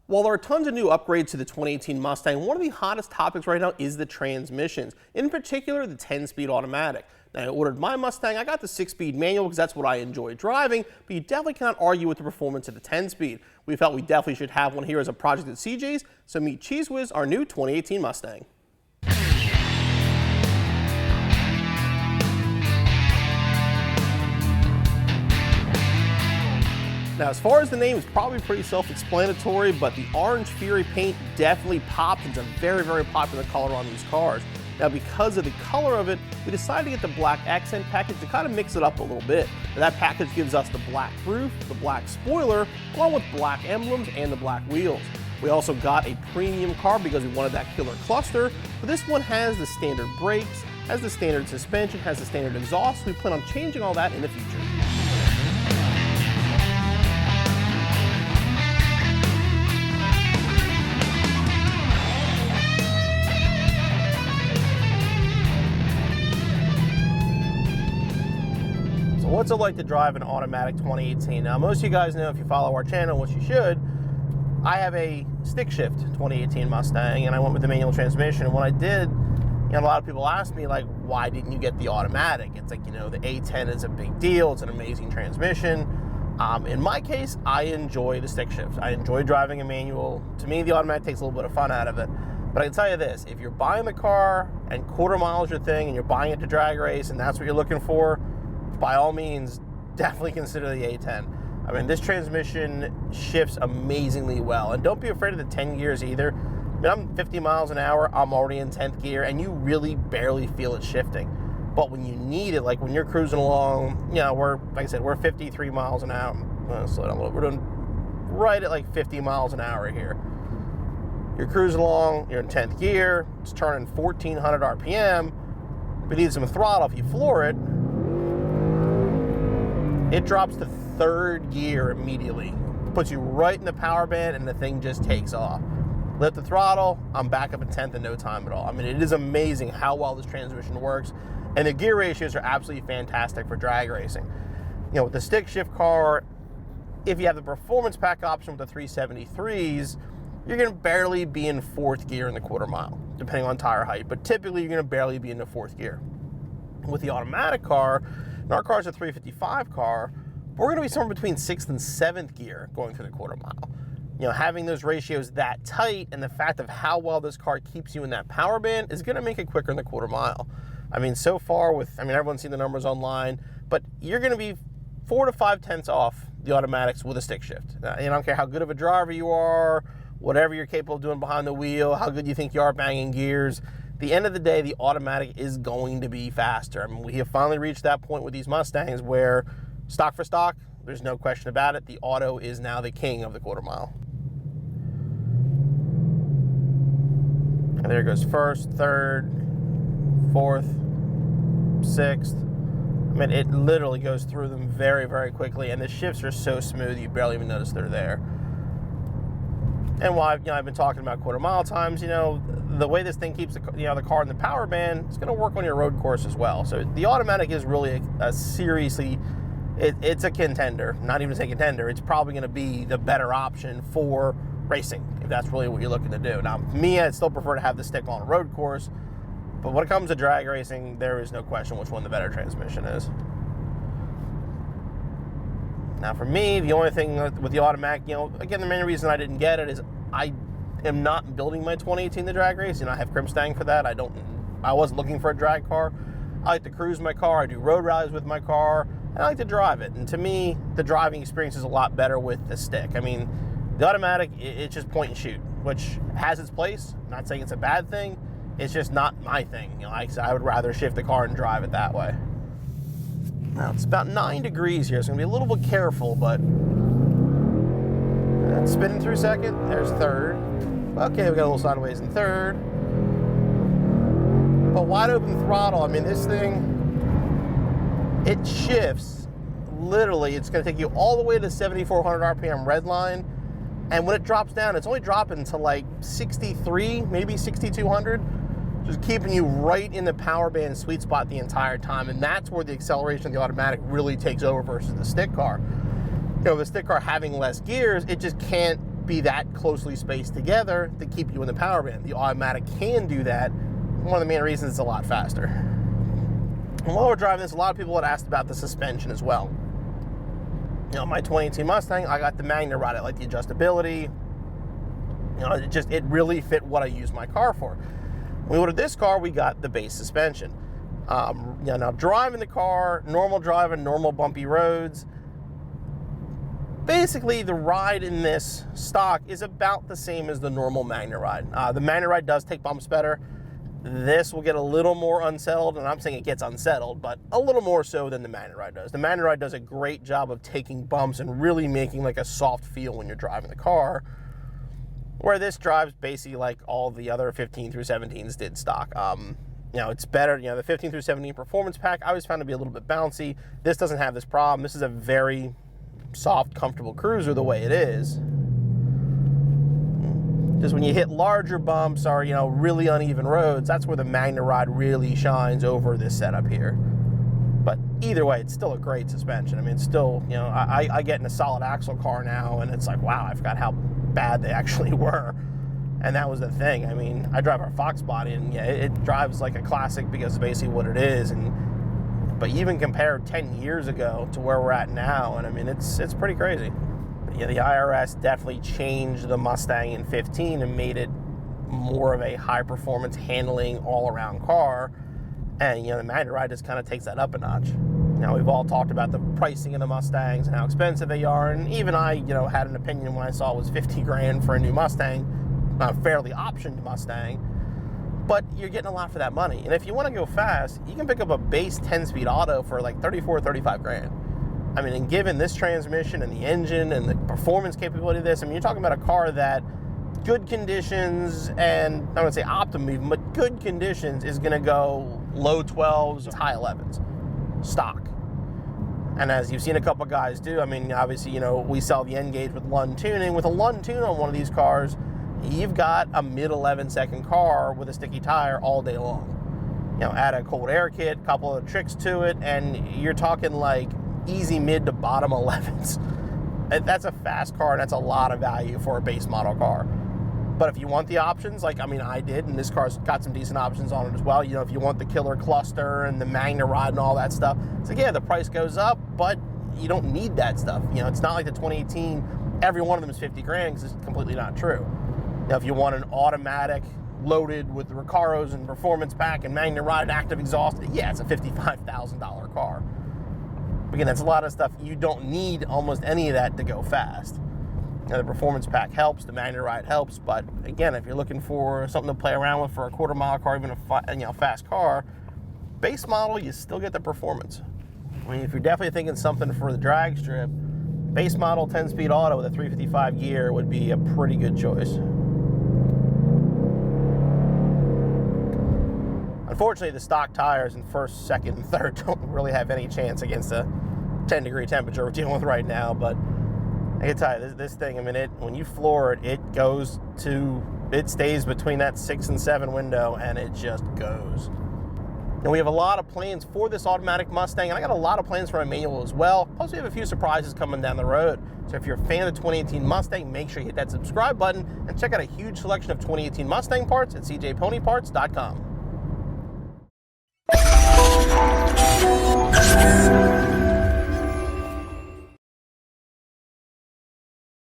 While there are tons of new upgrades to the 2018 Mustang, one of the hottest topics right now is the transmissions, in particular the 10-speed automatic. Now, I ordered my Mustang. I got the 6-speed manual because that's what I enjoy driving, but you definitely cannot argue with the performance of the 10-speed. We felt we definitely should have one here as a project at CJ's, so meet Cheese Whiz, our new 2018 Mustang. Now, as far as the name, it's probably pretty self-explanatory, but the Orange Fury paint definitely pops. It's a very, very popular color on these cars. Now, because of the color of it, we decided to get the black accent package to kind of mix it up a little bit. Now, that package gives us the black roof, the black spoiler, along with black emblems and the black wheels. We also got a premium car because we wanted that killer cluster, but this one has the standard brakes, has the standard suspension, has the standard exhaust. We plan on changing all that in the future. What's it like to drive an automatic 2018? Now, most of you guys know, if you follow our channel, which you should, I have a stick shift 2018 Mustang, and I went with the manual transmission. And when I did, a lot of people asked me, like, why didn't you get the automatic? It's like, the A10 is a big deal. It's an amazing transmission. In my case, I enjoy the stick shift. I enjoy driving a manual. To me, the automatic takes a little bit of fun out of it. But I can tell you this, if you're buying the car and quarter mile is your thing, and you're buying it to drag race, and that's what you're looking for, by all means, definitely consider the A10. I mean, this transmission shifts amazingly well. And don't be afraid of the 10 gears either. I mean, I'm 50 miles an hour, I'm already in 10th gear, and you really barely feel it shifting. But when you need it, like when you're cruising along, like I said, we're 53 miles an hour. Slow down a little. We're doing right at like 50 miles an hour here. You're cruising along, you're in 10th gear, it's turning 1,400 RPM. If you need some throttle, if you floor it, it drops to 3rd gear immediately. Puts you right in the power band and the thing just takes off. Lift the throttle, I'm back up in 10th in no time at all. I mean, it is amazing how well this transmission works, and the gear ratios are absolutely fantastic for drag racing. With the stick shift car, if you have the performance pack option with the 373s, you're gonna barely be in 4th gear in the quarter mile, depending on tire height, but typically you're gonna barely be in the 4th gear. With the automatic car, and our car's a 355 car, we're going to be somewhere between 6th and 7th gear going through the quarter mile. Having those ratios that tight and the fact of how well this car keeps you in that power band is going to make it quicker in the quarter mile. I mean, so far everyone's seen the numbers online, but you're going to be 4 to 5 tenths off the automatics with a stick shift. I don't care how good of a driver you are, whatever you're capable of doing behind the wheel, how good you think you are banging gears. At the end of the day, the automatic is going to be faster. I mean, we have finally reached that point with these Mustangs where stock for stock, there's no question about it, the auto is now the king of the quarter mile. And there it goes 1st, 3rd, 4th, 6th. I mean, it literally goes through them very, very quickly, and the shifts are so smooth you barely even notice they're there. And while I've been talking about quarter mile times, the way this thing keeps the car in the power band, it's going to work on your road course as well. So the automatic is really it's a contender. Not even a contender. It's probably going to be the better option for racing if that's really what you're looking to do. Now, me, I'd still prefer to have the stick on a road course, but when it comes to drag racing, there is no question which one the better transmission is. Now, for me, the only thing with the automatic, again, the main reason I didn't get it is I am not building my 2018 to drag race. I have Mustang for that. I wasn't looking for a drag car. I like to cruise my car. I do road rallies with my car, and I like to drive it. And to me, the driving experience is a lot better with the stick. I mean, the automatic, it's just point and shoot, which has its place. I'm not saying it's a bad thing. It's just not my thing. Like I said, I would rather shift the car and drive it that way. Now, it's about 9 degrees here, so I'm going to be a little bit careful, but spinning through 2nd, there's 3rd. Okay, we got a little sideways in 3rd. But wide open throttle, I mean, this thing, it shifts. Literally, it's going to take you all the way to 7,400 RPM red line, and when it drops down, it's only dropping to like 63, maybe 6,200. just keeping you right in the power band sweet spot the entire time. And that's where the acceleration of the automatic really takes over versus the stick car. You know, the stick car having less gears, it just can't be that closely spaced together to keep you in the power band. The automatic can do that. One of the main reasons it's a lot faster. And while we're driving this, a lot of people had asked about the suspension as well. You know, my 2018 Mustang, I got the Magna Ride. I like the adjustability. You know, it really fit what I use my car for. When we ordered this car, we got the base suspension. You know, now driving the car, normal driving, normal bumpy roads. Basically, the ride in this stock is about the same as the normal Magna Ride. The Magna Ride does take bumps better. This will get a little more unsettled, and I'm saying it gets unsettled, but a little more so than the Magna Ride does. The Magna Ride does a great job of taking bumps and really making like a soft feel when you're driving the car, where this drives basically like all the other 15 through 17s did stock. You know, it's better. You know, the 15 through 17 Performance Pack I always found to be a little bit bouncy. This doesn't have this problem. This is a very soft, comfortable cruiser the way it is. Just when you hit larger bumps or, you know, really uneven roads, that's where the Magna Ride really shines over this setup here. But either way, it's still a great suspension. I mean, it's still, you know, I get in a solid axle car now, and it's like, wow, I forgot how bad they actually were. And that was the thing. I mean, I drive our Fox body, and yeah, it drives like a classic because it's basically what it is. But even compared 10 years ago to where we're at now, and I mean, it's pretty crazy. But yeah, the IRS definitely changed the Mustang in 15 and made it more of a high-performance handling all-around car. And, you know, the Magna Ride just kind of takes that up a notch. Now, we've all talked about the pricing of the Mustangs and how expensive they are, and even I, you know, had an opinion when I saw it was 50 grand for a new Mustang, a fairly optioned Mustang, but you're getting a lot for that money. And if you want to go fast, you can pick up a base 10-speed auto for like 34, 35 grand. I mean, and given this transmission and the engine and the performance capability of this, I mean, you're talking about a car that good conditions, and I wouldn't say optimum even, but good conditions, is going to go low 12s, high 11s, stock. And as you've seen a couple guys do, I mean, obviously, you know, we sell the N-Gauge with Lund tuning. With a Lund tune on one of these cars, you've got a mid-11-second car with a sticky tire all day long. You know, add a cold air kit, a couple of tricks to it, and you're talking like easy mid to bottom 11s. That's a fast car, and that's a lot of value for a base model car. But if you want the options, like, I mean, I did, and this car's got some decent options on it as well. You know, if you want the killer cluster and the Magna Ride and all that stuff, so yeah, the price goes up, but you don't need that stuff. You know, it's not like the 2018, every one of them is 50 grand, because it's completely not true. Now, if you want an automatic loaded with the Recaros and Performance Pack and Magna Ride and active exhaust, yeah, it's a $55,000 car. Again, that's a lot of stuff. You don't need almost any of that to go fast. Now, the Performance Pack helps, the Magna Ride helps, but again, if you're looking for something to play around with for a quarter-mile car, even a fast car, base model, you still get the performance. I mean, if you're definitely thinking something for the drag strip, base model 10-speed auto with a 355 gear would be a pretty good choice. Unfortunately, the stock tires in first, second, and third don't really have any chance against the 10-degree temperature we're dealing with right now. But I can tell you, this thing, I mean, when you floor it, it stays between that 6 and 7 window, and it just goes. And we have a lot of plans for this automatic Mustang, and I got a lot of plans for my manual as well. Plus, we have a few surprises coming down the road. So if you're a fan of the 2018 Mustang, make sure you hit that subscribe button and check out a huge selection of 2018 Mustang parts at cjponyparts.com.